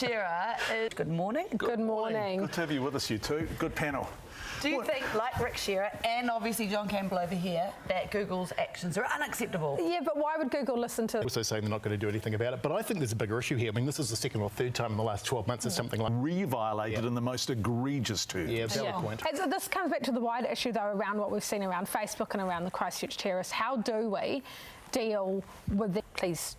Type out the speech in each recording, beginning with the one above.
Shearer is... Good morning. Good morning. Good to have you with us, you two. Good panel. Do you think, like Rick Shearer and obviously John Campbell over here, that Google's actions are unacceptable? Yeah, but why would Google listen to... Also saying they're not going to do anything about it, but I think there's a bigger issue here. I mean, this is the second or third time in the last 12 months that something like... Re-violated in the most egregious terms. Yeah, valid point. And this comes back to the wider issue, though, around what we've seen around Facebook and around the Christchurch terrorists. How do we deal with it? Please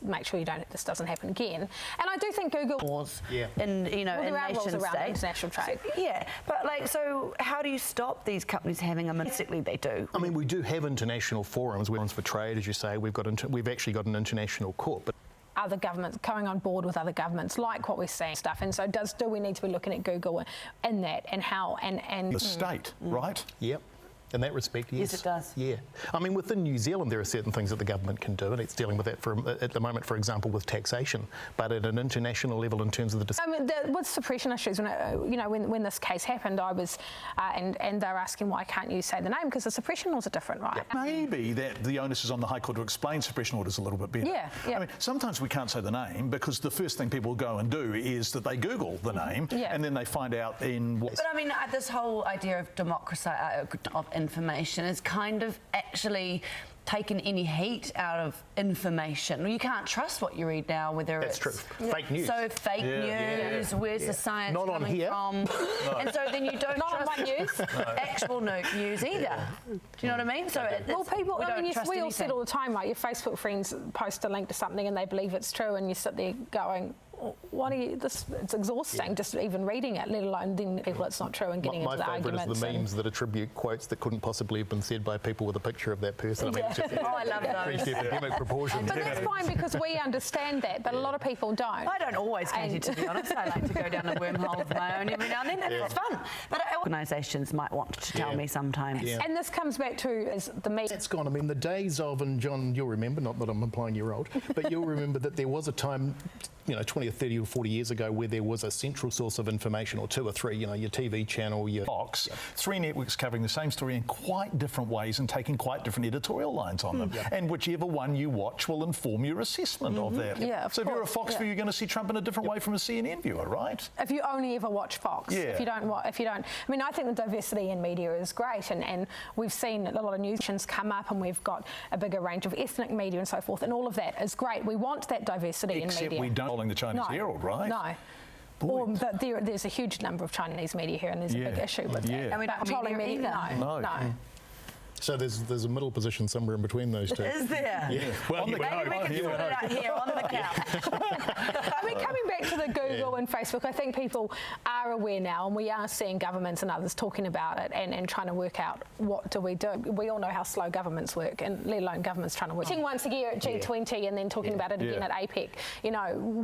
make sure this doesn't happen again. And I do think Google laws in in nation states, international trade. So, but so how do you stop these companies having them? Basically, they do. I mean, we do have international forums for trade, as you say. We've actually got an international court, but other governments going on board with other governments, like what we're seeing stuff. And so, do we need to be looking at Google in that and how and the state, right? Yep. In that respect, yes. Yes, it does. Yeah. I mean, within New Zealand, there are certain things that the government can do, and it's dealing with that at the moment, for example, with taxation. But at an international level, in terms of the... I mean, with suppression issues, when this case happened, I was... and they were asking, why can't you say the name? Because the suppression laws are different, right? Yeah. Maybe that the onus is on the High Court to explain suppression orders a little bit better. Yeah. I mean, sometimes we can't say the name because the first thing people go and do is that they Google the name and then they find out in what... But I mean, this whole idea of democracy, of information is kind of actually taken any heat out of information. You can't trust what you read now, whether That's true. Fake news. So fake news, where's the science Not coming on here. from? No. And so then you don't Not trust on my news. actual news either. Do you know what I mean? So Well, people, we all said all anything. the time, like your Facebook friends post a link to something and they believe it's true, and you sit there going, what are you? It's exhausting just even reading it, let alone then people it's not true and getting into the arguments. My favourite is the memes that attribute quotes that couldn't possibly have been said by people with a picture of that person. I mean, it's just, I love those. epidemic proportions. But that's fine because we understand that, but a lot of people don't. I don't always, Katie, to be honest. I like to go down a wormhole of my own every now and then. It's fun. But organisations might want to tell me sometimes. Yeah. And this comes back to the media. That's gone. I mean, the days of, and John, you'll remember, not that I'm implying you're old, but you'll remember that there was a time, 20 or 30 or 40 years ago where there was a central source of information, or two or three, your TV channel, your... Fox, three networks covering the same story in quite different ways and taking quite different editorial lines on them. And whichever one you watch will inform your assessment of that. Yeah, so if you're a Fox viewer, you're going to see Trump in a different way from a CNN viewer, right? If you only ever watch Fox, if you don't, I mean, I think the diversity in media is great, and we've seen a lot of news stations come up, and we've got a bigger range of ethnic media and so forth, and all of that is great. We want that diversity in media. Except we don't following the Chinese Herald, right? No. Or there's a huge number of Chinese media here, and there's a big issue with that. And we don't controlling media. No. So there's a middle position somewhere in between those two. Is there? Yeah. Well, maybe we can sort it out here on the couch. I mean, coming back to the Google and Facebook, I think people are aware now, and we are seeing governments and others talking about it and trying to work out what do we do. We all know how slow governments work, and let alone governments trying to work. Once a year at G20 and then talking about it again at APEC,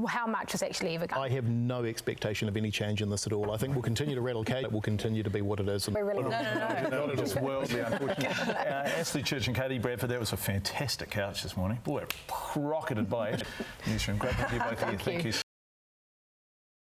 how much is actually ever going? I have no expectation of any change in this at all. I think we'll continue to rattle cage. It will continue to be what it is. We're really Not just worldly, unfortunately. Ashley Church and Katie Bradford, that was a fantastic couch this morning. Boy, it rocketed by it. Newsroom, great to have you both here. Thank you so